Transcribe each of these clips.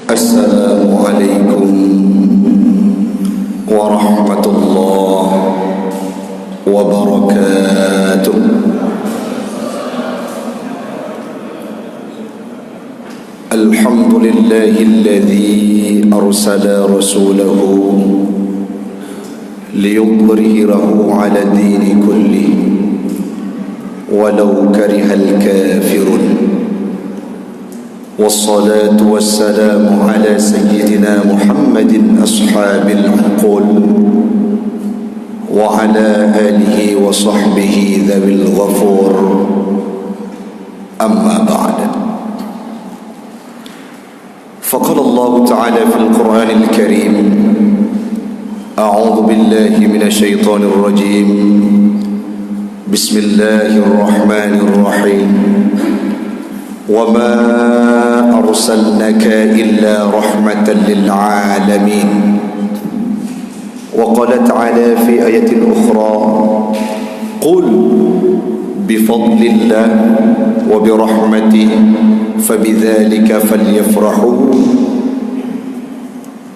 Assalamualaikum warahmatullahi wabarakatuh. Alhamdulillahilladzi arsala rasulahu liyudhhirahu ala dini kulli walau karihal kafirun. والصلاة والسلام على سيدنا محمد أصحاب العقول وعلى آله وصحبه ذوي الغفور. أما بعد، فقال الله تعالى في القرآن الكريم: أعوذ بالله من الشيطان الرجيم، بسم الله الرحمن الرحيم، وما أرسلناك إلا رحمة للعالمين. وقال تعالى في آية أخرى: قل بفضل الله وبرحمته فبذلك فليفرحوا.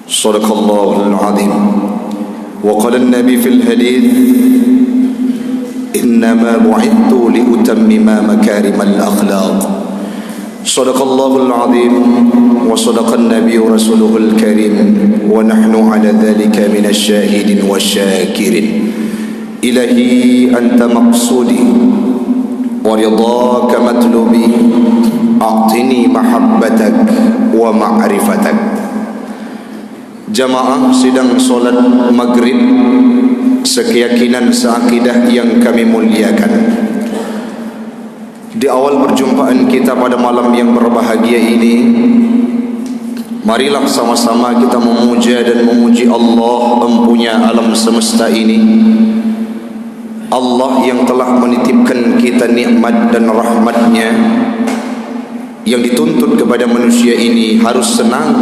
صدق الله العظيم. وقال النبي في الحديث: إنما بعثت لأتمم مكارم الأخلاق. صدق الله العظيم وصدق النبي رسوله الكريم ونحن على ذلك من الشاهدين والشاكرين. إلهي أنت مقصودي ورضاك مطلوبي، أعطني محبتك ومعرفتك. Jamaah sidang solat maghrib sekeyakinan seakidah yang kami muliakan, di awal perjumpaan kita pada malam yang berbahagia ini, marilah sama-sama kita memuja dan memuji Allah empunya alam semesta ini, Allah yang telah menitipkan kita nikmat dan rahmatnya, yang dituntut kepada manusia ini harus senang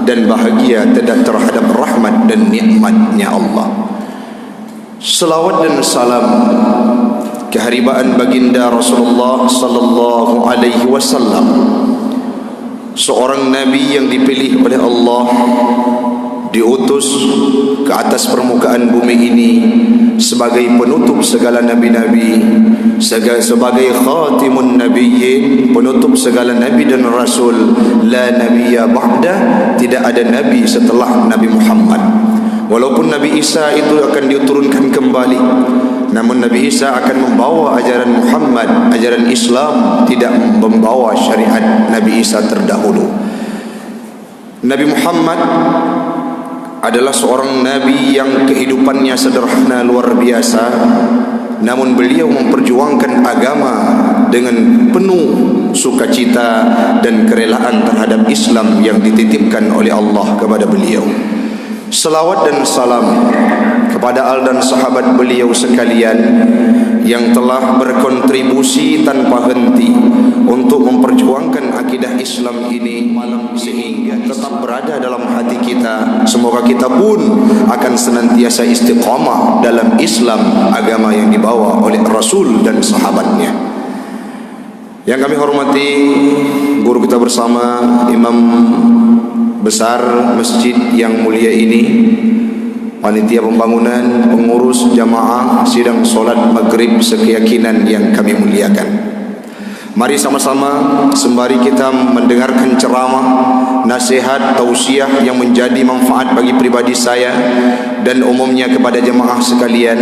dan bahagia terhadap rahmat dan nikmatnya Allah. Selawat dan salam keharibaan baginda Rasulullah sallallahu alaihi wasallam, seorang nabi yang dipilih oleh Allah, diutus ke atas permukaan bumi ini sebagai penutup segala nabi-nabi, sebagai khatimun nabiyyin, penutup segala nabi dan rasul. La nabiyya ba'da, tidak ada nabi setelah Nabi Muhammad. Walaupun Nabi Isa itu akan diturunkan kembali, namun Nabi Isa akan membawa ajaran Muhammad, ajaran Islam, tidak membawa syariat Nabi Isa terdahulu. Nabi Muhammad adalah seorang Nabi yang kehidupannya sederhana luar biasa, namun beliau memperjuangkan agama dengan penuh sukacita dan kerelaan terhadap Islam yang dititipkan oleh Allah kepada beliau. Selawat dan salam kepada al dan sahabat beliau sekalian yang telah berkontribusi tanpa henti untuk memperjuangkan akidah Islam ini malam sehingga tetap berada dalam hati kita. Semoga kita pun akan senantiasa istiqamah dalam Islam, agama yang dibawa oleh Rasul dan sahabatnya. Yang kami hormati guru kita bersama, Imam besar masjid yang mulia ini, panitia pembangunan, pengurus jamaah sidang solat maghrib sekeyakinan yang kami muliakan. Mari sama-sama sembari kita mendengarkan ceramah, nasihat, tausiah yang menjadi manfaat bagi pribadi saya dan umumnya kepada jemaah sekalian,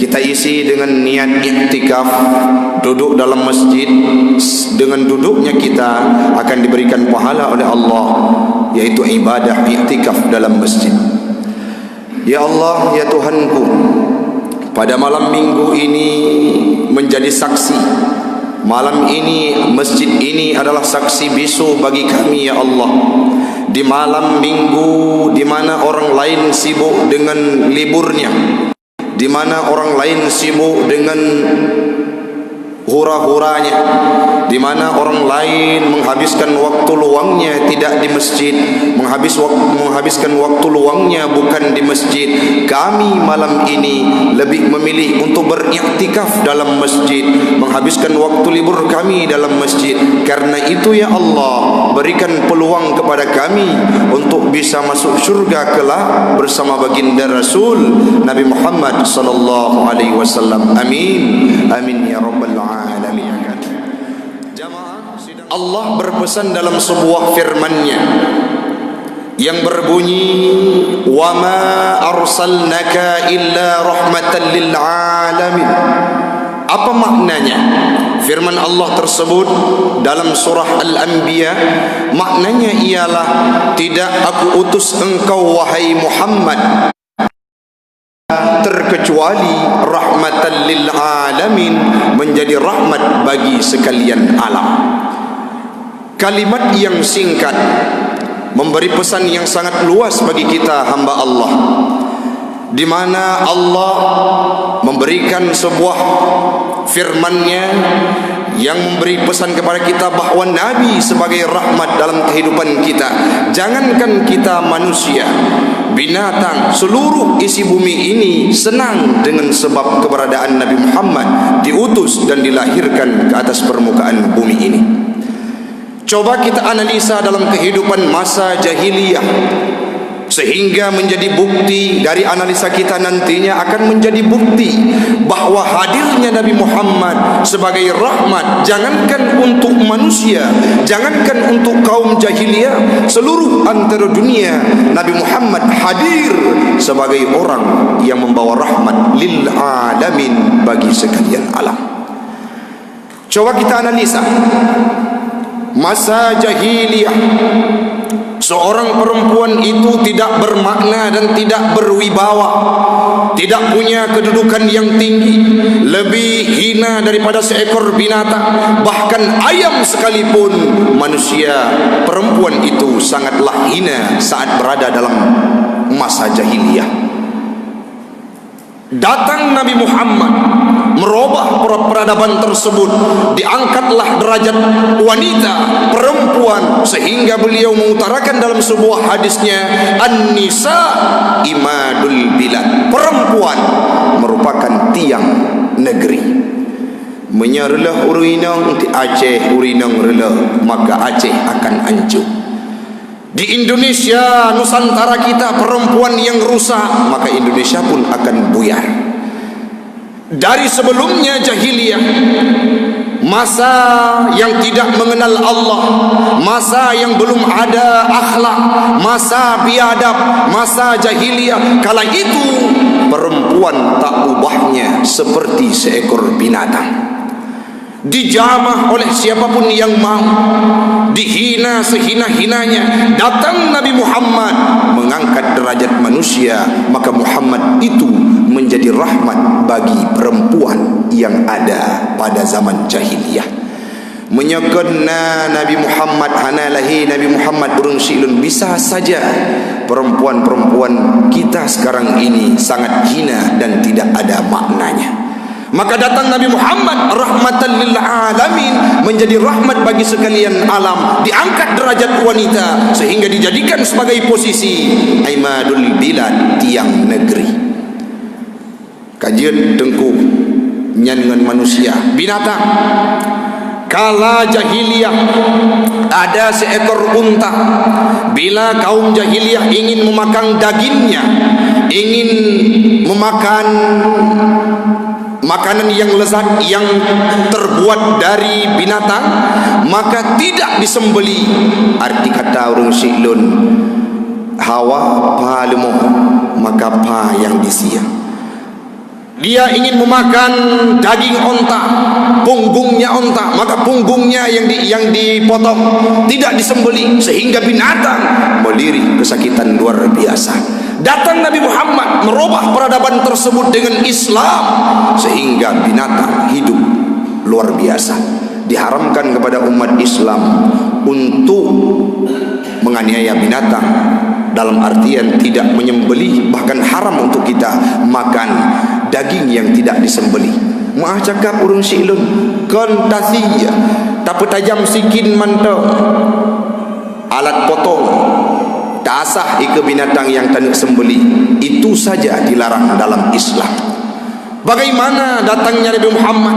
kita isi dengan niat iktikaf, duduk dalam masjid. Dengan duduknya kita akan diberikan pahala oleh Allah, yaitu ibadah iktikaf dalam masjid. Ya Allah, ya Tuhanku, pada malam minggu ini menjadi saksi. Malam ini, masjid ini adalah saksi bisu bagi kami, ya Allah. Di malam minggu di mana orang lain sibuk dengan liburnya, di mana orang lain sibuk dengan hura-huranya, di mana orang lain menghabiskan waktu luangnya tidak di masjid, menghabiskan waktu luangnya bukan di masjid. Kami malam ini lebih memilih untuk beriktikaf dalam masjid, menghabiskan waktu libur kami dalam masjid. Karena itu ya Allah, berikan peluang kepada kami untuk bisa masuk syurga kelak bersama baginda Rasul Nabi Muhammad sallallahu alaihi wasallam. Amin. Amin ya rabbal alamin. Allah berpesan dalam sebuah firman-Nya yang berbunyi, wa ma arsalnaka illa rahmatan lil alamin. Apa maknanya firman Allah tersebut dalam surah Al-Anbiya? Maknanya ialah, tidak aku utus engkau wahai Muhammad terkecuali rahmatan lil alamin, menjadi rahmat bagi sekalian alam. Kalimat yang singkat memberi pesan yang sangat luas bagi kita hamba Allah, di mana Allah memberikan sebuah firman-Nya yang memberi pesan kepada kita bahwa Nabi sebagai rahmat dalam kehidupan kita. Jangankan kita manusia, binatang, seluruh isi bumi ini senang dengan sebab keberadaan Nabi Muhammad diutus dan dilahirkan ke atas permukaan bumi ini. Coba kita analisa dalam kehidupan masa jahiliyah, sehingga menjadi bukti dari analisa kita nantinya akan menjadi bukti bahwa hadirnya Nabi Muhammad sebagai rahmat, jangankan untuk manusia, jangankan untuk kaum jahiliyah, seluruh antara dunia, Nabi Muhammad hadir sebagai orang yang membawa rahmat lil alamin, bagi sekalian alam. Coba kita analisa masa jahiliyah. Seorang perempuan itu tidak bermakna dan tidak berwibawa, tidak punya kedudukan yang tinggi, lebih hina daripada seekor binatang. Bahkan ayam sekalipun, manusia perempuan itu sangatlah hina saat berada dalam masa jahiliyah. Datang Nabi Muhammad merubah peradaban tersebut. Diangkatlah derajat wanita, perempuan, sehingga beliau mengutarakan dalam sebuah hadisnya, an-nisa imadul bilad, perempuan merupakan tiang negeri. Menyarelah urinang di Aceh, urinang rela, maka Aceh akan hancur. Di Indonesia, Nusantara kita, perempuan yang rusak, maka Indonesia pun akan buyar. Dari sebelumnya jahiliyah, masa yang tidak mengenal Allah, masa yang belum ada akhlak, masa biadab, masa jahiliyah, kala itu perempuan tak ubahnya seperti seekor binatang, dijamah oleh siapapun yang mau, dihina sehina-hinanya. Datang Nabi Muhammad mengangkat derajat manusia, maka Muhammad itu menjadi rahmat bagi perempuan yang ada pada zaman jahiliyah. Menyekena Nabi Muhammad, hanalahi Nabi Muhammad urung silun. Bisa saja perempuan-perempuan kita sekarang ini sangat hina dan tidak ada maknanya. Maka datang Nabi Muhammad rahmatan lil alamin, menjadi rahmat bagi sekalian alam. Diangkat derajat wanita sehingga dijadikan sebagai posisi aimadul bilad, tiang negeri. Kajian tengku nyan manusia binatang. Kala jahiliyah ada seekor unta. Bila kaum jahiliyah ingin memakan dagingnya, ingin memakan makanan yang lezat yang terbuat dari binatang, maka tidak disembeli. Arti kata urung silun, hawa palemo, maka pa yang disia. Dia ingin memakan daging onta, punggungnya onta, maka punggungnya yang dipotong, tidak disembeli, sehingga binatang melirik kesakitan luar biasa. Datang Nabi Muhammad merubah peradaban tersebut dengan Islam, sehingga binatang hidup luar biasa. Diharamkan kepada umat Islam untuk menganiaya binatang, dalam artian tidak menyembelih, bahkan haram untuk kita makan daging yang tidak disembelih. Maah cakap urung silun kon tasiyah tapi tajam sikin mantau alat potong tak asah ika binatang yang tak sembeli. Itu saja dilarang dalam Islam. Bagaimana datangnya Nabi Muhammad,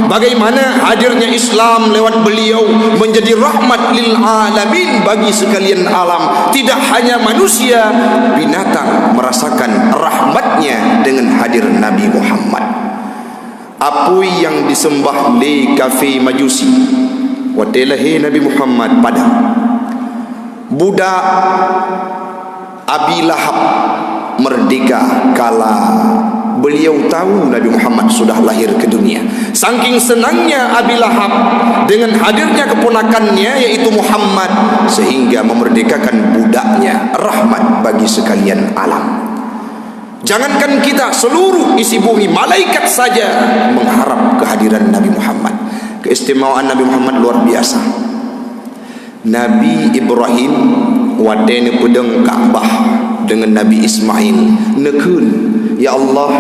bagaimana hadirnya Islam lewat beliau menjadi rahmat lil alamin bagi sekalian alam. Tidak hanya manusia, binatang merasakan rahmatnya dengan hadir Nabi Muhammad. Apui yang disembah le kafir majusi watelahi Nabi Muhammad pada budak Abi Lahab merdeka kala beliau tahu Nabi Muhammad sudah lahir ke dunia. Saking senangnya Abi Lahab dengan hadirnya keponakannya yaitu Muhammad, sehingga memerdekakan budaknya, rahmat bagi sekalian alam. Jangankan kita, seluruh isi bumi, malaikat saja mengharap kehadiran Nabi Muhammad. Keistimewaan Nabi Muhammad luar biasa. Nabi Ibrahim wadene pedeng Ka'bah dengan Nabi Ismail nekun, ya Allah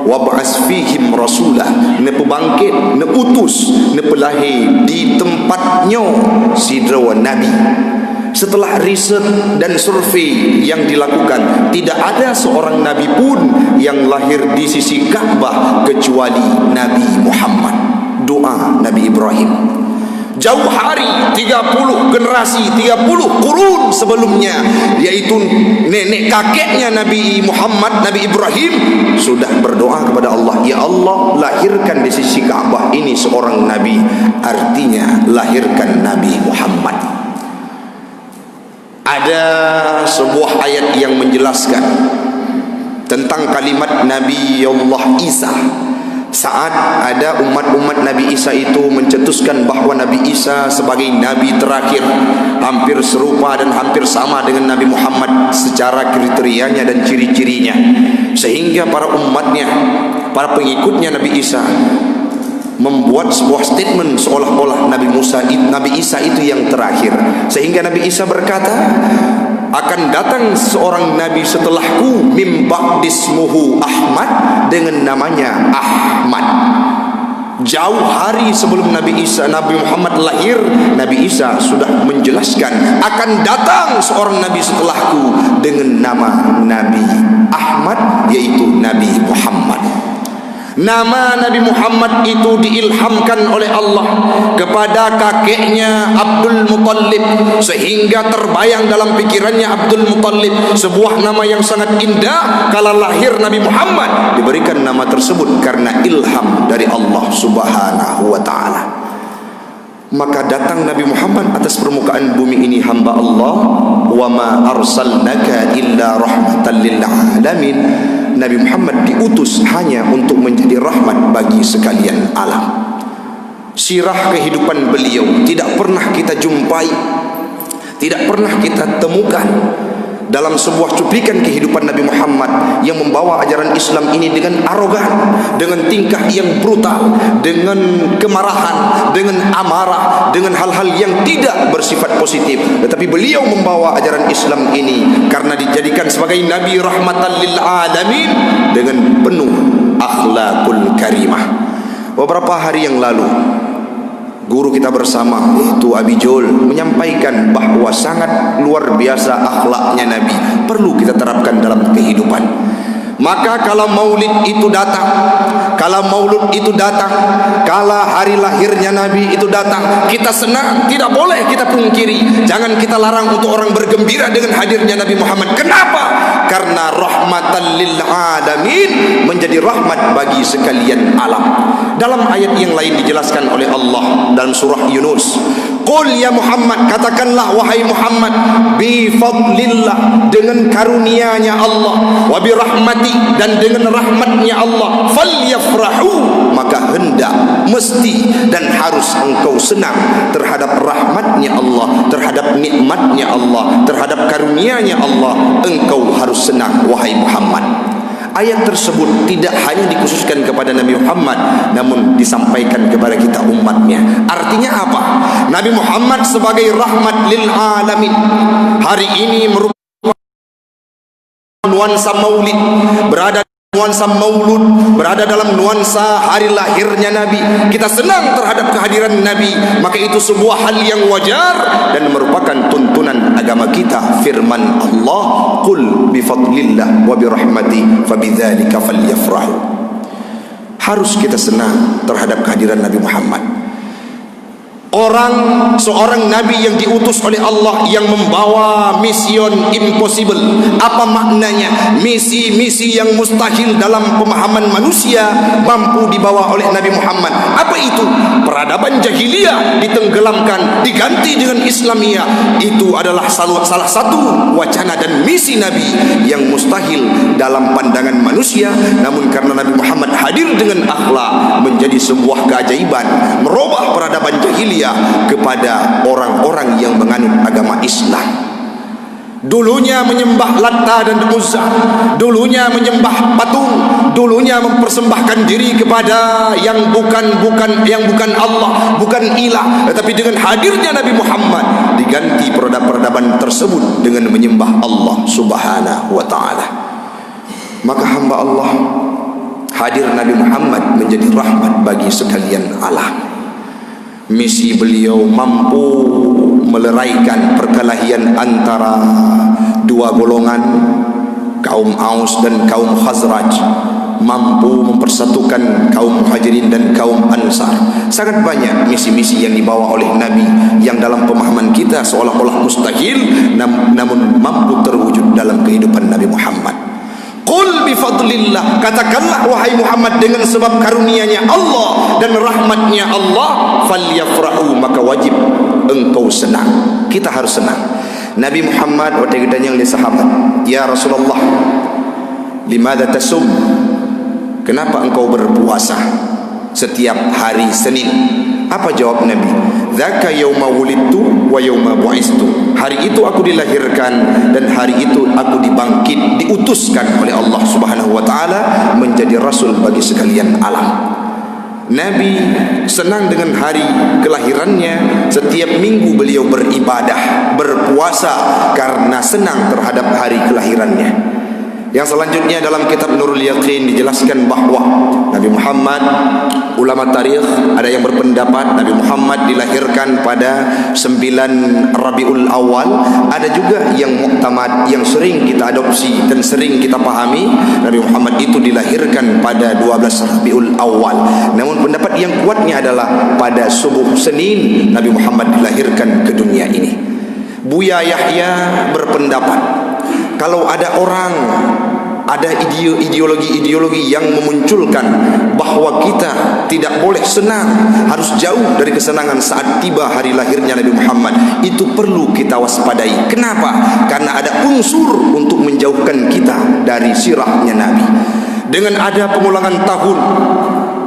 wab'as fihim rasulah, ne pebangkit, ne utus, ne pelahir di tempatnya sidrawa Nabi. Setelah riset dan survei yang dilakukan, tidak ada seorang Nabi pun yang lahir di sisi Ka'bah kecuali Nabi Muhammad. Doa Nabi Ibrahim jauh hari, 30 generasi, 30 kurun sebelumnya, yaitu nenek kakeknya Nabi Muhammad, Nabi Ibrahim, sudah berdoa kepada Allah, ya Allah lahirkan di sisi Ka'bah ini seorang Nabi. Artinya lahirkan Nabi Muhammad. Ada sebuah ayat yang menjelaskan tentang kalimat Nabi Allah Isa. Saat ada umat-umat Nabi Isa itu mencetuskan bahawa Nabi Isa sebagai Nabi terakhir, hampir serupa dan hampir sama dengan Nabi Muhammad secara kriterianya dan ciri-cirinya, sehingga para umatnya, para pengikutnya Nabi Isa membuat sebuah statement seolah-olah Nabi Isa itu yang terakhir. Sehingga Nabi Isa berkata, akan datang seorang nabi setelahku mim ba'dismuhu Ahmad, dengan namanya Ahmad. Jauh hari sebelum Nabi Muhammad lahir, Nabi Isa sudah menjelaskan akan datang seorang nabi setelahku dengan nama Nabi Ahmad, yaitu Nabi Muhammad. Nama Nabi Muhammad itu diilhamkan oleh Allah kepada kakeknya Abdul Muttalib, sehingga terbayang dalam pikirannya Abdul Muttalib sebuah nama yang sangat indah. Kala lahir Nabi Muhammad diberikan nama tersebut karena ilham dari Allah Subhanahu wa ta'ala. Maka datang Nabi Muhammad atas permukaan bumi ini, hamba Allah, wa ma arsalnaka illa rahmatan lil alamin. Nabi Muhammad diutus hanya untuk menjadi rahmat bagi sekalian alam. Sirah kehidupan beliau tidak pernah kita jumpai, tidak pernah kita temukan dalam sebuah cuplikan kehidupan Nabi Muhammad yang membawa ajaran Islam ini dengan arogan, dengan tingkah yang brutal, dengan kemarahan, dengan amarah, dengan hal-hal yang tidak bersifat positif. Tetapi beliau membawa ajaran Islam ini karena dijadikan sebagai Nabi rahmatan lil alamin dengan penuh akhlakul karimah. Beberapa hari yang lalu, guru kita bersama yaitu Abi Jol menyampaikan bahawa sangat luar biasa akhlaknya Nabi, perlu kita terapkan dalam kehidupan. Maka kalau maulid itu datang, kalau maulud itu datang, kalau hari lahirnya Nabi itu datang, kita senang, tidak boleh kita pungkiri. Jangan kita larang untuk orang bergembira dengan hadirnya Nabi Muhammad. Kenapa? Karena rahmatan lil alamin, menjadi rahmat bagi sekalian alam. Dalam ayat yang lain dijelaskan oleh Allah dalam surah Yunus, qul ya Muhammad, katakanlah wahai Muhammad, bi fadlillah, dengan karunia-Nya Allah, wa bi rahmati, dan dengan rahmatnya Allah, falyafrahu, maka hendak, mesti dan harus engkau senang terhadap rahmatnya Allah, terhadap nikmatnya Allah, terhadap karunia-Nya Allah. Engkau harus senang wahai Muhammad. Ayat tersebut tidak hanya dikhususkan kepada Nabi Muhammad, namun disampaikan kepada kita umatnya. Artinya apa? Nabi Muhammad sebagai rahmat lil alamin hari ini merupakan nuansa maulid berada nuansa maulud, berada dalam nuansa hari lahirnya Nabi, kita senang terhadap kehadiran Nabi, maka itu sebuah hal yang wajar dan merupakan tuntunan agama kita. Firman Allah, qul bifadlillah wa birahmati fabidzalika falyafrahu. Harus kita senang terhadap kehadiran Nabi Muhammad, seorang Nabi yang diutus oleh Allah, yang membawa mission impossible. Apa maknanya? Misi-misi yang mustahil dalam pemahaman manusia mampu dibawa oleh Nabi Muhammad. Apa itu? Peradaban jahiliyah ditenggelamkan, diganti dengan Islamiyah. Itu adalah salah satu wacana dan misi Nabi yang mustahil dalam pandangan manusia, namun karena Nabi Muhammad hadir dengan akhlak, menjadi sebuah keajaiban, merubah peradaban jahiliyah kepada orang-orang yang menganut agama Islam. Dulunya menyembah Latta dan Uzza, dulunya menyembah patung, dulunya mempersembahkan diri kepada yang bukan Allah, bukan ilah. Tetapi dengan hadirnya Nabi Muhammad, diganti peradaban tersebut dengan menyembah Allah Subhanahu wa taala. Maka hamba Allah, hadir Nabi Muhammad menjadi rahmat bagi sekalian alam. Misi beliau mampu meleraikan perkelahian antara dua golongan, kaum Aus dan kaum Khazraj, mampu mempersatukan kaum Muhajirin dan kaum Ansar. Sangat banyak misi-misi yang dibawa oleh Nabi yang dalam pemahaman kita seolah-olah mustahil, namun mampu terwujud dalam kehidupan Nabi Muhammad. Qul bifadlillah, katakanlah wahai Muhammad, dengan sebab karunia-Nya Allah dan rahmatnya Allah, falyafrahu, maka wajib engkau senang. Kita harus senang. Nabi Muhammad waktu ditanya oleh sahabat, ya Rasulullah, limadha tasum, kenapa engkau berpuasa setiap hari Senin? Apa jawab Nabi? Dzaka yauma wulidtu wa yauma bu'istu. Hari itu aku dilahirkan dan hari itu aku dibangkit, diutuskan oleh Allah Subhanahu wa taala menjadi rasul bagi sekalian alam. Nabi senang dengan hari kelahirannya. Setiap minggu beliau beribadah, berpuasa karena senang terhadap hari kelahirannya. Yang selanjutnya dalam kitab Nurul Yaqin dijelaskan bahwa Nabi Muhammad, ulama tarikh ada yang berpendapat Nabi Muhammad dilahirkan pada 9 Rabiul Awal. Ada juga yang muktamad, yang sering kita adopsi dan sering kita pahami, Nabi Muhammad itu dilahirkan pada 12 Rabiul Awal. Namun pendapat yang kuatnya adalah pada subuh Senin Nabi Muhammad dilahirkan ke dunia ini. Buya Yahya berpendapat kalau ada orang, ada ideologi yang memunculkan bahwa kita tidak boleh senang, harus jauh dari kesenangan saat tiba hari lahirnya Nabi Muhammad, itu perlu kita waspadai. Kenapa? Karena ada unsur untuk menjauhkan kita dari sirahnya Nabi. Dengan ada pengulangan tahun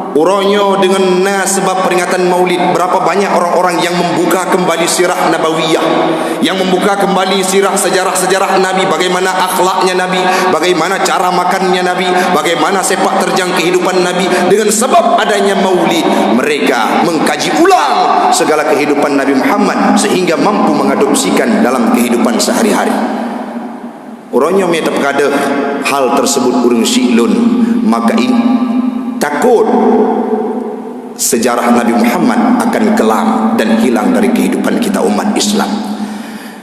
uronyo dengan sebab peringatan Maulid, berapa banyak orang-orang yang membuka kembali sirah Nabawiyah, yang membuka kembali sirah sejarah-sejarah Nabi, bagaimana akhlaknya Nabi, bagaimana cara makannya Nabi, bagaimana sepak terjang kehidupan Nabi. Dengan sebab adanya Maulid, mereka mengkaji ulang segala kehidupan Nabi Muhammad sehingga mampu mengadopsikan dalam kehidupan sehari-hari. Uronyo metap kada hal tersebut urung silun, maka ini takut sejarah Nabi Muhammad akan kelam dan hilang dari kehidupan kita umat Islam.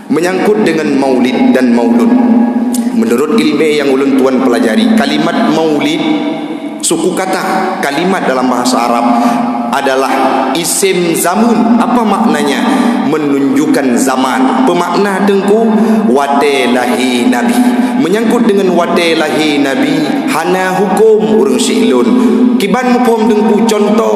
Menyangkut dengan maulid dan maulud, menurut ilmu yang ulun tuan pelajari, kalimat maulid, suku kata kalimat dalam bahasa Arab adalah isim zamun. Apa maknanya? Menunjukkan zaman. Pemakna dengku wate lahi Nabi. Menyangkut dengan wate lahi Nabi, hana hukum urang silun. Kiban mupom dengku contoh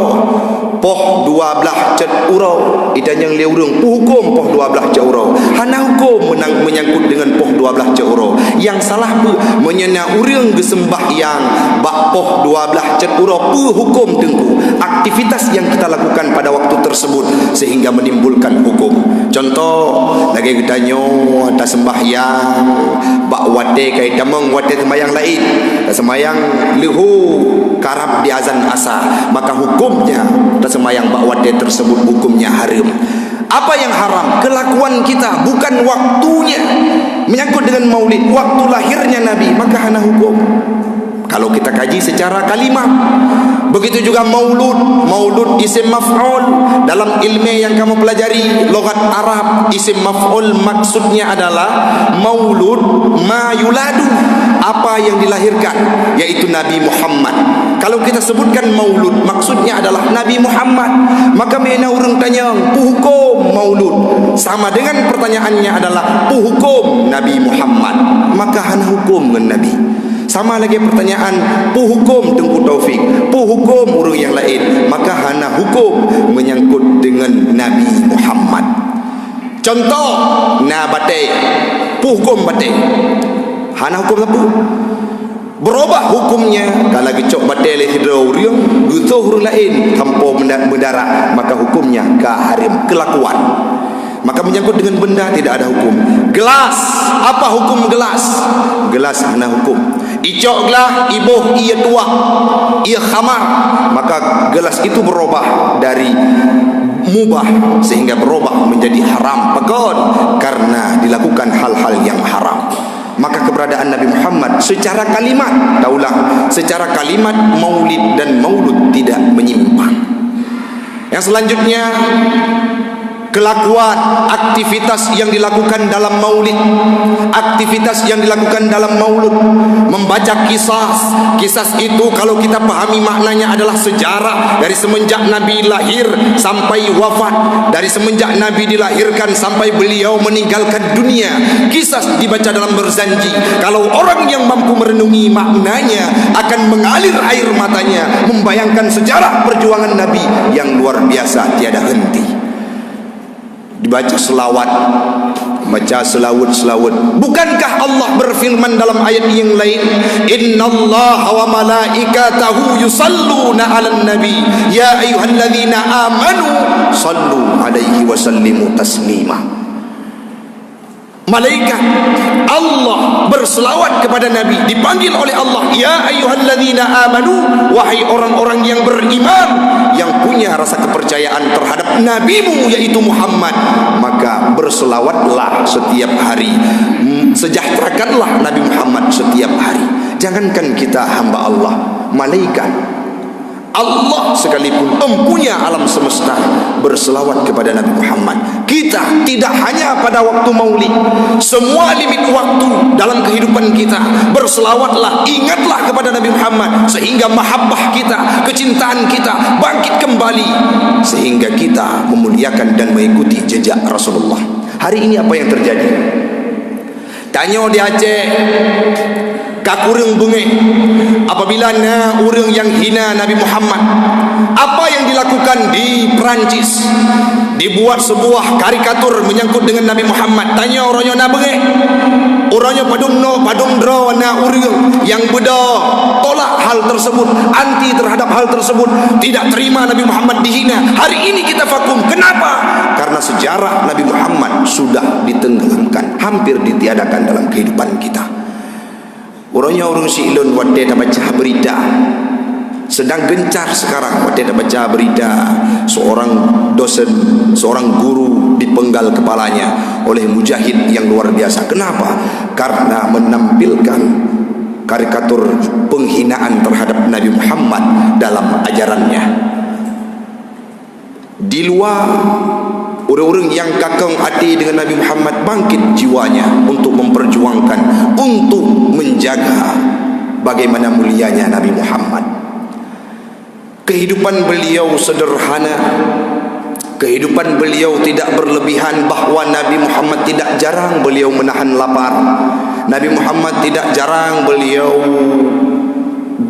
poh 12 cet urau itanyang le urang hukum poh 12 cet urau. Hana hukum menyangkut dengan poh 12 cet urau. Yang salah pu menyena urang gesembahyang bak poh 12 cet urau pu hukum dengku. Aktivitas yang kita lakukan pada waktu tersebut sehingga menimbulkan hukum. Contoh lagi kita nyo ada sembahyang bak wate kai damang wate sembahyang lain, sembahyang lehu karab di azan asar, maka hukumnya sembahyang bak wate tersebut hukumnya haram. Apa yang haram? Kelakuan kita, bukan waktunya. Menyangkut dengan maulid, waktu lahirnya Nabi, maka hana hukum. kalau kita kaji secara kalimat. Begitu juga maulud. Maulud isim maf'ul. Dalam ilmu yang kamu pelajari logat Arab, isim maf'ul maksudnya adalah maulud ma yuladu, apa yang dilahirkan, yaitu Nabi Muhammad. Kalau kita sebutkan maulud, maksudnya adalah Nabi Muhammad. Maka mana orang tanya, hukum maulud? Sama dengan pertanyaannya adalah hukum Nabi Muhammad. Maka hana hukum dengan Nabi. Sama lagi pertanyaan, hukum Tengku Taufik, hukum orang yang lain. Maka hana hukum menyangkut dengan Nabi Muhammad. Contoh, na batik, hukum batik. Hana hukum apa? Berubah hukumnya. Kalau gecok batik oleh orang, gutuh orang lain tanpa mendarat, maka hukumnya keharim, kelakuan. Maka menyangkut dengan benda tidak ada hukum. Gelas, apa hukum gelas? Gelas hana hukum. Icok gelas, ibuh ia tua, ia khamar, maka gelas itu berubah dari mubah sehingga berubah menjadi haram pekon karena dilakukan hal-hal yang haram. Maka keberadaan Nabi Muhammad secara kalimat, taulah, secara kalimat maulid dan maulud tidak menyimpang. Yang selanjutnya, kelakuan, aktivitas yang dilakukan dalam maulid. Aktivitas yang dilakukan dalam maulud, membaca kisah. Kisah itu kalau kita pahami maknanya adalah sejarah dari semenjak Nabi lahir sampai wafat, dari semenjak Nabi dilahirkan sampai beliau meninggalkan dunia. Kisah dibaca dalam berzanji. Kalau orang yang mampu merenungi maknanya akan mengalir air matanya, membayangkan sejarah perjuangan Nabi yang luar biasa tiada henti. Dibaca selawat, baca selawat. Bukankah Allah berfirman dalam ayat yang lain, innallaha wa malaikatahu yusalluna 'alan nabi ya ayyuhalladzina amanu sallu 'alaihi wa sallimu taslima. Malaikat Allah berselawat kepada Nabi, dipanggil oleh Allah, ya ayyuhalladzina amanu, wahai orang-orang yang beriman, yang punya rasa kepercayaan terhadap nabimu yaitu Muhammad, maka berselawatlah setiap hari, sejahterakanlah Nabi Muhammad setiap hari. Jangankan kita hamba Allah, malaikat Allah sekalipun empunya alam semesta berselawat kepada Nabi Muhammad. Kita tidak hanya pada waktu maulid, semua limit waktu dalam kehidupan kita berselawatlah, ingatlah kepada Nabi Muhammad, sehingga mahabbah kita, kecintaan kita bangkit kembali, sehingga kita memuliakan dan mengikuti jejak Rasulullah. Hari ini apa yang terjadi? Tanya di Aceh, kakurung bunge apabila orang yang hina Nabi Muhammad. Apa yang dilakukan di Perancis? Dibuat sebuah karikatur menyangkut dengan Nabi Muhammad. Tanya orangnya na bunge, orangnya padung dro na orang yang beda tolak hal tersebut, anti terhadap hal tersebut, tidak terima Nabi Muhammad dihina. Hari ini kita vakum. Kenapa? Karena sejarah Nabi Muhammad sudah ditenggelamkan, hampir ditiadakan dalam kehidupan kita. Orangnya orang silun wadai dah baca berita, sedang gencar sekarang wadai dah baca berita seorang dosen, seorang guru dipenggal kepalanya oleh mujahid yang luar biasa. Kenapa? Karena menampilkan karikatur penghinaan terhadap Nabi Muhammad dalam ajarannya. Di luar, orang-orang yang kakang hati dengan Nabi Muhammad bangkit jiwanya untuk memperjuangkan, untuk menjaga bagaimana mulianya Nabi Muhammad. Kehidupan beliau sederhana, kehidupan beliau tidak berlebihan, bahawa Nabi Muhammad tidak jarang beliau menahan lapar. Nabi Muhammad tidak jarang beliau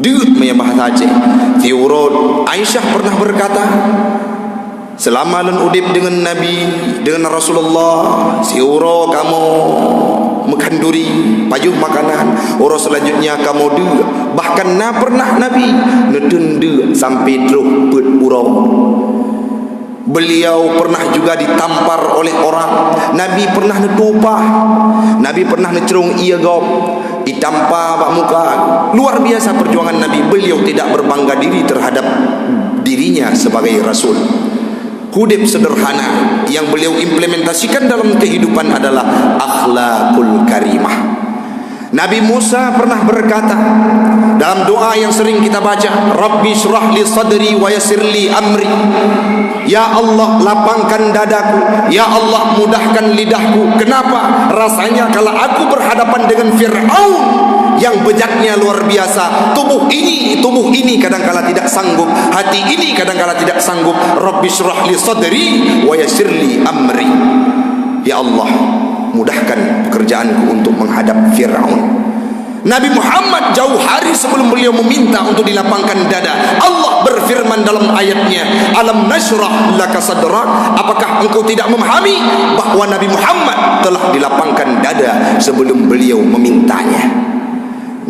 duit menyembah Aceh. Tiurut Aisyah pernah berkata, selama lun udip dengan Nabi, dengan Rasulullah, siuro kamu mengkanduri pajuh makanan, orang selanjutnya kamu dua. Bahkan pernah Nabi nedenda sampai teruk put urau. Beliau pernah juga ditampar oleh orang. Nabi pernah netupah, Nabi pernah necerung ia gop, ditampar bak muka. Luar biasa perjuangan Nabi. Beliau tidak berbangga diri terhadap dirinya sebagai Rasul. Hudib sederhana yang beliau implementasikan dalam kehidupan adalah akhlakul karimah. Nabi Musa pernah berkata dalam doa yang sering kita baca, Rabbi syrah li sadri wa yassir li amri. Ya Allah, lapangkan dadaku, ya Allah, mudahkan lidahku. Kenapa? Rasanya kalau aku berhadapan dengan Fir'aun yang bejatnya luar biasa, tubuh ini kadang-kala tidak sanggup, hati ini kadang-kala tidak sanggup. Rabbi syrah li sadri wa yassir li amri. Ya Allah, mudahkan pekerjaanku untuk menghadap Fir'aun. Nabi Muhammad jauh hari sebelum beliau meminta untuk dilapangkan dada, Allah berfirman dalam ayatnya, Alam nashrah laka sadrak. Apakah engkau tidak memahami bahwa Nabi Muhammad telah dilapangkan dada sebelum beliau memintanya?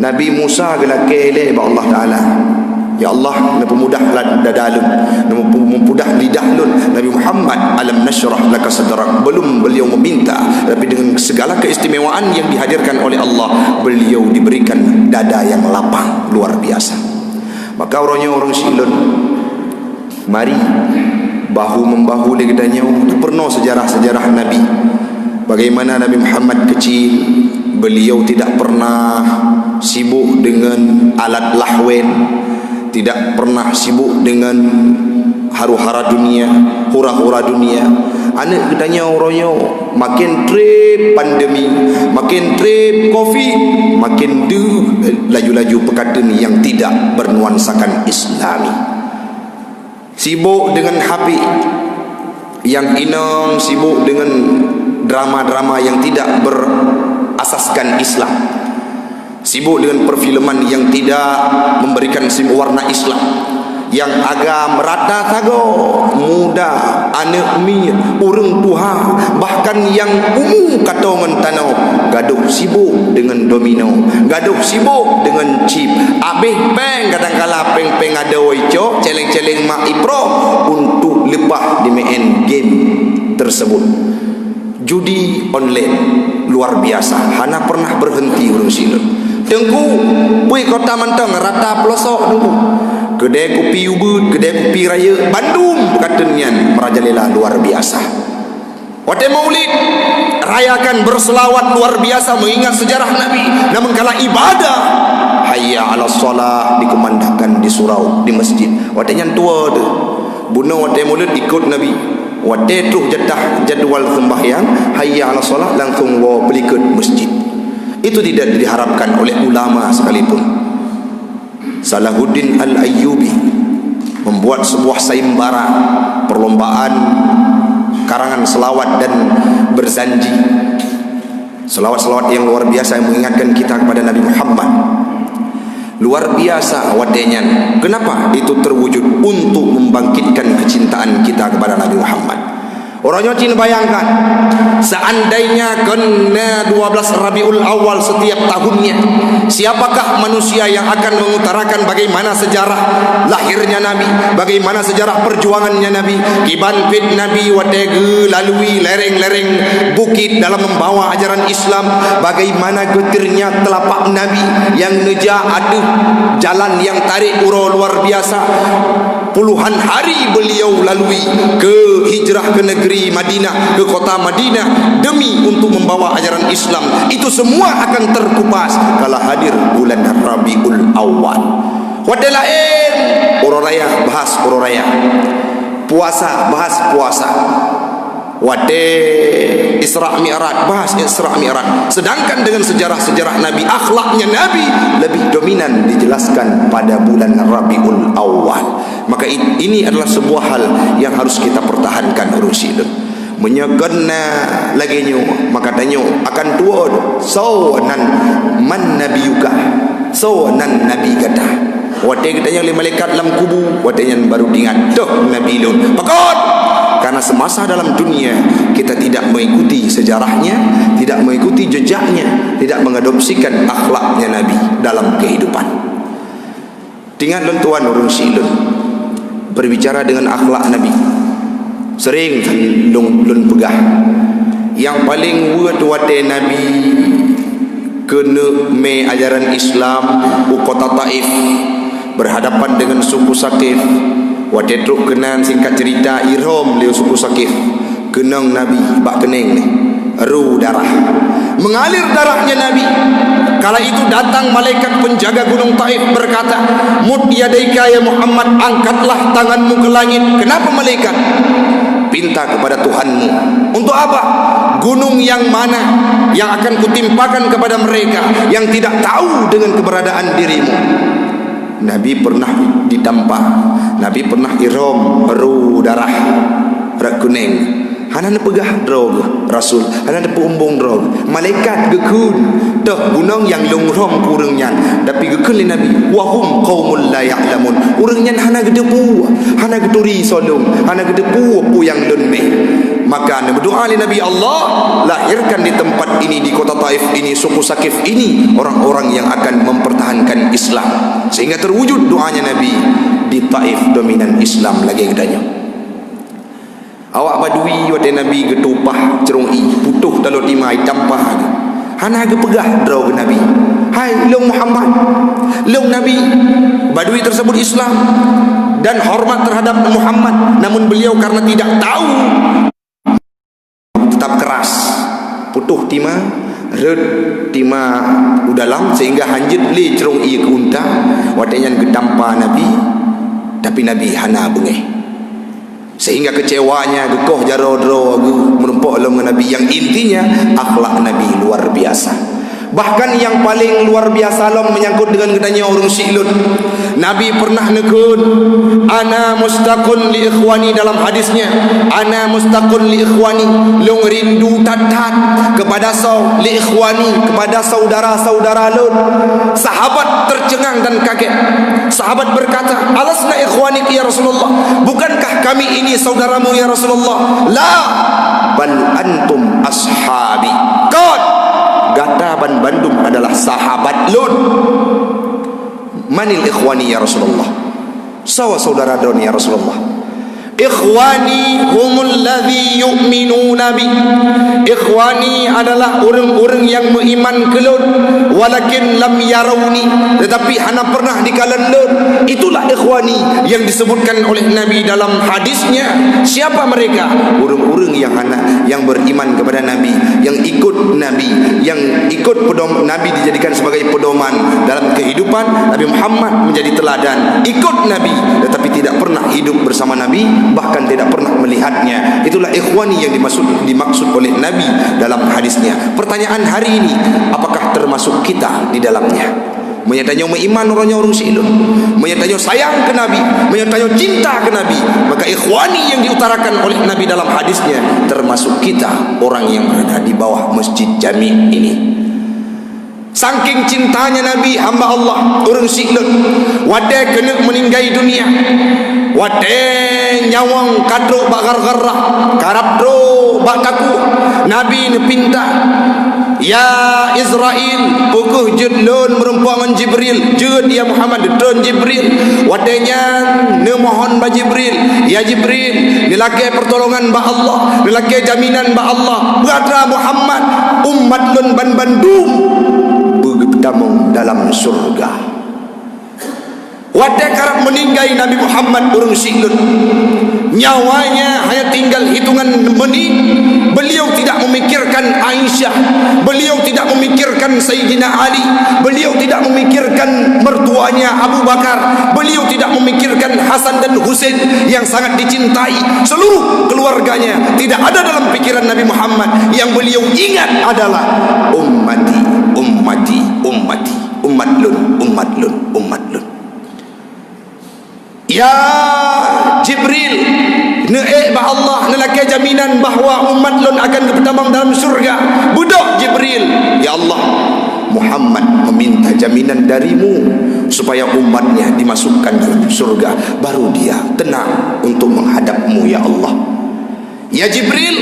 Nabi Musa gelake ba Allah Ta'ala, ya Allah, mempermudahlah dada lun, mempermudah lidah lun. Nabi Muhammad, alam nashrah laka sadrak, belum beliau meminta, tapi dengan segala keistimewaan yang dihadirkan oleh Allah, beliau diberikan dada yang lapang luar biasa. Maka orang silun, mari bahu membahu legedanya. Pernah sejarah-sejarah Nabi, bagaimana Nabi Muhammad kecil, beliau tidak pernah sibuk dengan alat lahwen, tidak pernah sibuk dengan huru-hara dunia, hura-hura dunia. Anak gedanya orangnya makin trip pandemi, makin trip COVID, makin laju-laju perkataan yang tidak bernuansakan Islami. Sibuk dengan HP yang inang, sibuk dengan drama-drama yang tidak berasaskan Islam, sibuk dengan perfilman yang tidak memberikan warna Islam, yang agak merata tago muda, anak mi, urang tuha, bahkan yang kata orang tanau gaduh sibuk dengan domino, gaduh sibuk dengan chip, abih peng kadang-kala peng-peng ada oico, celeng-celeng mak ipro untuk lepas di main game tersebut. Judi online luar biasa, hana pernah berhenti urang silun. Tengku pui kota Mantang rata pelosok tengku, kedai kopi Ubud, kedai kopi raya Bandung katanya merajalela luar biasa. Wate Maulid rayakan berselawat luar biasa mengingat sejarah Nabi. Namun kala ibadah hayya ala solah dikumandangkan di surau, di masjid. Wate yang tua tu bunuh wate Maulid ikut Nabi. Wate tu jadual sembahyang hayya ala solah langsung wa pelikut masjid. Itu tidak diharapkan oleh ulama sekalipun. Salahuddin Al-Ayyubi membuat sebuah sayembara perlombaan karangan selawat dan berzanji, selawat-selawat yang luar biasa yang mengingatkan kita kepada Nabi Muhammad. Luar biasa wadenya. Kenapa itu terwujud? Untuk membangkitkan kecintaan kita kepada Nabi Muhammad. Orangnya cina bayangkan, seandainya kena 12 Rabiul Awal setiap tahunnya, siapakah manusia yang akan mengutarakan bagaimana sejarah lahirnya Nabi, bagaimana sejarah perjuangannya Nabi, kibanpit Nabi watege lalui lereng-lereng bukit dalam membawa ajaran Islam, bagaimana getirnya telapak Nabi yang neja ada jalan yang tarik uro luar biasa. Puluhan hari beliau lalui ke hijrah ke negeri Madinah, ke kota Madinah demi untuk membawa ajaran Islam. Itu semua akan terkupas kalau hadir bulan Rabiul Awal. Wadah lain orang raya bahas orang raya, puasa bahas puasa, wadah Isra Mi'raj bahas Isra Mi'raj. Sedangkan dengan sejarah-sejarah Nabi, akhlaknya Nabi lebih dominan dijelaskan pada bulan Rabiul Awal. Maka ini adalah sebuah hal yang harus kita pertahankan urusin. Menyegana lagi nyu, maka tanya akan tua sawanan man nabiyuka, sawanan nabi kata. Wate katanya oleh malaikat dalam kubu, watenya baru diingat tuh Nabi lun. Pakot karena semasa dalam dunia kita tidak mengikuti sejarahnya, tidak mengikuti jejaknya, tidak mengadopsikan akhlaknya Nabi dalam kehidupan. Tinggal lun tuan urun silun berbicara dengan akhlak Nabi. Sering lun pegah yang paling wate Nabi kena me ajaran Islam kota Taif berhadapan dengan suku Sakif. Wate truk kenan singkat cerita Irhom liu suku Sakif kenang Nabi bak kening ni ru darah mengalir darahnya Nabi. kala itu datang malaikat penjaga gunung Taif berkata, "Mud yadaika ya Muhammad, angkatlah tanganmu ke langit." Kenapa malaikat? Pinta kepada Tuhanmu. Untuk apa? Gunung yang mana yang akan kutimpakan kepada mereka yang tidak tahu dengan keberadaan dirimu. Nabi pernah ditampar, Nabi pernah ihram baru darah kuning. Hana pegah drog Rasul, hana umbung drog. Malaikat gekun dah gunung yang longrom kurangnya, tapi gekun le Nabi. Wahum qaumul la ya'lamun. Urangnya hana gedepu, hana geduri solong, hana gedepu pu yang lenmeh. Maka berdoa li Nabi, Allah lahirkan di tempat ini, di kota Taif ini, suku Sakif ini, orang-orang yang akan mempertahankan Islam. Sehingga terwujud doanya Nabi di Taif, dominan Islam lagi gedanya. Awak badui wate Nabi getupah cerung i putuh dalam imai tampah hana ge pegah draw ke Nabi. Hai long Muhammad, long Nabi. Badui tersebut Islam dan hormat terhadap Muhammad, namun beliau karena tidak tahu tetap keras putuh tima red tima udalam sehingga hanjit li cerung i ke unta watenya gedampa Nabi, tapi Nabi hana bengeh. Sehingga kecewanya gekoh jarodro menumpuk lem Nabi, yang intinya akhlak Nabi luar biasa. Bahkan yang paling luar biasa lom menyangkut dengan gedanya orang Si'lut. Nabi pernah nekun, ana mustaqun li ikhwani, dalam hadisnya, ana mustaqun li ikhwani, long rindu tatat kepada li ikhwani, kepada saudara-saudara lun. Sahabat tercengang dan kaget. Sahabat berkata, alasna ikhwani ya Rasulullah, bukankah kami ini saudaramu ya Rasulullah? La, bal antum ashabi. Qad Gata ban Bandung adalah sahabat lun. Manil ikhwani ya Rasulullah? Sawa saudara don ya Rasulullah? Ikhwani humul ladzi yu'minuna bi. Ikhwani adalah orang-orang yang beriman kelun, walakin lam yarawni, tetapi hana pernah dikalan lun. Itulah ikhwani yang disebutkan oleh Nabi dalam hadisnya. Siapa mereka? Orang-orang yang beriman kepada Nabi, yang ikut Nabi, yang ikut Nabi dijadikan sebagai pedoman dalam kehidupan. Nabi Muhammad menjadi teladan, ikut Nabi tetapi tidak pernah hidup bersama Nabi, bahkan tidak pernah melihatnya. Itulah ikhwani yang dimaksud oleh Nabi dalam hadisnya. Pertanyaan hari ini, apakah termasuk kita di dalamnya? Menyatanya iman orangnya orang Si'lut, menyatanya sayang ke Nabi, menyatanya cinta ke Nabi. Maka ikhwani yang diutarakan oleh Nabi dalam hadisnya, termasuk kita orang yang berada di bawah Masjid Jami' ini. Saking cintanya Nabi hamba Allah orang Si'lut, wade kena meninggai dunia, wade nyawang kadro bakar garah karabdro bakaku. Nabi nepinta, ya Israel pukuh judlun merumpangan Jibril, jud ya Muhammad don Jibril. Wadenya ne mohon ba Jibril, ya Jibril nilake pertolongan ba Allah, nilake jaminan ba Allah berada Muhammad umat lun ban bandung bergabung dalam surga. Wate karap meninggai Nabi Muhammad urung Si'lut, nyawanya hanya tinggal hitungan menit. Beliau tidak memikirkan Aisyah, beliau tidak memikirkan Sayyidina Ali, beliau tidak memikirkan mertuanya Abu Bakar, beliau tidak memikirkan Hasan dan Husain yang sangat dicintai. Seluruh keluarganya tidak ada dalam pikiran Nabi Muhammad. Yang beliau ingat adalah ummati, ummati, ummati, umat lun, umat lun, umat lun. Ya Jibril, ne'ek ba Allah nelake jaminan bahawa umat lun akan bertambang dalam surga. Budak Jibril, ya Allah, Muhammad meminta jaminan darimu supaya umatnya dimasukkan dalam surga, baru dia tenang untuk menghadapmu ya Allah. Ya Jibril,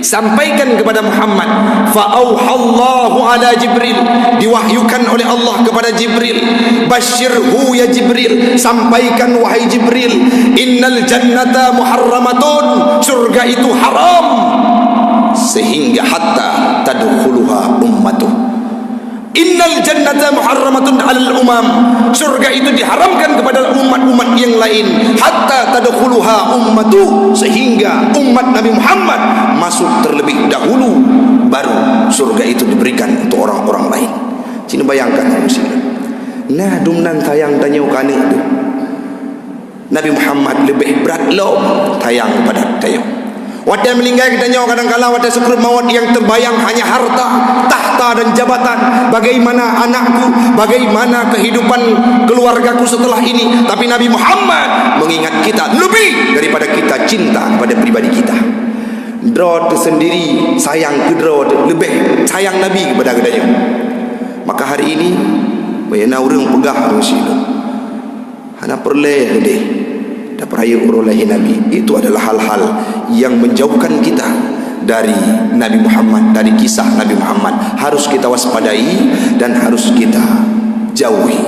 sampaikan kepada Muhammad, fa'auhallahu ala Jibril, diwahyukan oleh Allah kepada Jibril, basyirhu ya Jibril, sampaikan wahai Jibril, innal jannata muharramatun, surga itu haram sehingga hatta tadkhuluha ummatuh. Innal jannata muharramatun 'alal umam, surga itu diharamkan kepada umat-umat yang lain, hatta tadkhuluha ummatu, sehingga umat Nabi Muhammad masuk terlebih dahulu, baru surga itu diberikan untuk orang-orang lain. Sini bayangkan nah dumnan tayang tanya kana tu Nabi Muhammad lebih berat lo tayang pada tayang. Wadah meninggal kita nyawa kadang-kala wadah sekrut maut yang terbayang hanya harta, tahta dan jabatan. Bagaimana anakku, bagaimana kehidupan keluargaku setelah ini. Tapi Nabi Muhammad mengingat kita lebih daripada kita cinta kepada pribadi kita. Draw tersendiri sayang ke draw lebih sayang Nabi kepada kedanya. Maka hari ini banyak orang pegah muslim. Hana perleh deh. Peraya urulahi Nabi itu adalah hal-hal yang menjauhkan kita dari Nabi Muhammad, dari kisah Nabi Muhammad. Harus kita waspadai dan harus kita jauhi.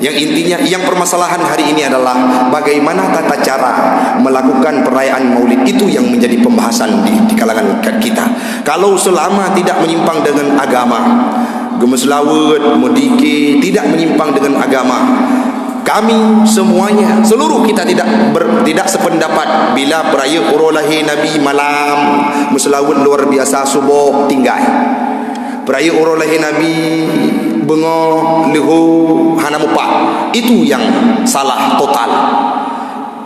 Yang intinya, yang permasalahan hari ini adalah bagaimana tata cara melakukan perayaan Maulid itu yang menjadi pembahasan di kalangan kita. Kalau selama tidak menyimpang dengan agama, gemeslawet, mudiki, tidak menyimpang dengan agama, kami semuanya, seluruh kita tidak sependapat bila peraya urulahi Nabi malam meselawat luar biasa subuh tinggal. Peraya urulahi Nabi bengok lehu hanamupak itu yang salah total.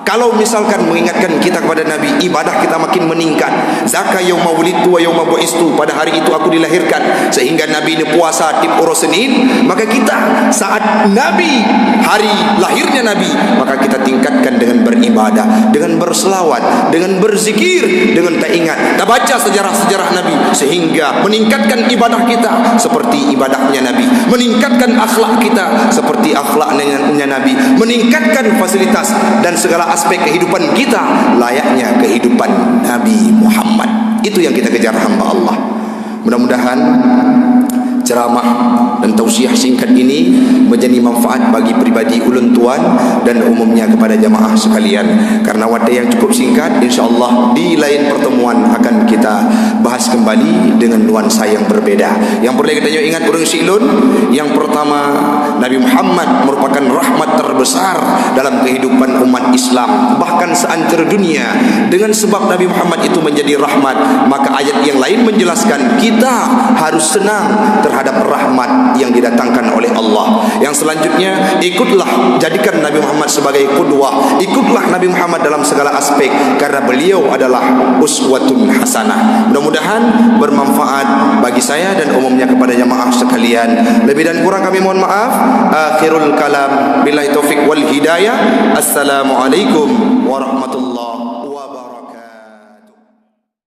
Kalau misalkan mengingatkan kita kepada Nabi, ibadah kita makin meningkat. Zaka yauma wulidtu wa yauma bu'istu, pada hari itu aku dilahirkan, sehingga Nabi ini puasa tip uro Senin. Maka kita saat Nabi, hari lahirnya Nabi, maka kita tingkatkan dengan beribadah, dengan berselawat, dengan berzikir, dengan tak ingat, tak baca sejarah-sejarah Nabi, sehingga meningkatkan ibadah kita seperti ibadahnya Nabi, meningkatkan akhlak kita seperti akhlaknya Nabi, meningkatkan fasilitas dan segala aspek kehidupan kita layaknya kehidupan Nabi Muhammad. Itu yang kita kejar hamba Allah. Mudah-mudahan ceramah dan tausiah singkat ini menjadi manfaat bagi pribadi ulun tuan dan umumnya kepada jamaah sekalian. Karena wadah yang cukup singkat, insyaAllah di lain pertemuan akan kita bahas kembali dengan nuansa yang berbeda. Yang perlu kita ingat urang silun, yang pertama, Nabi Muhammad merupakan rahmat terbesar dalam kehidupan umat Islam, bahkan seantero dunia. Dengan sebab Nabi Muhammad itu menjadi rahmat, maka ayat yang lain menjelaskan kita harus senang terhadap rahmat yang didatangkan oleh Allah. Yang selanjutnya, ikutlah, jadikan Nabi Muhammad sebagai qudwah, ikutlah Nabi Muhammad dalam segala aspek, karena beliau adalah uswatun hasanah. Mudah-mudahan bermanfaat bagi saya dan umumnya kepada jamaah sekalian. Lebih dan kurang kami mohon maaf. Akhirul kalam, billahi taufik wal hidayah. Assalamualaikum warahmatullahi wabarakatuh.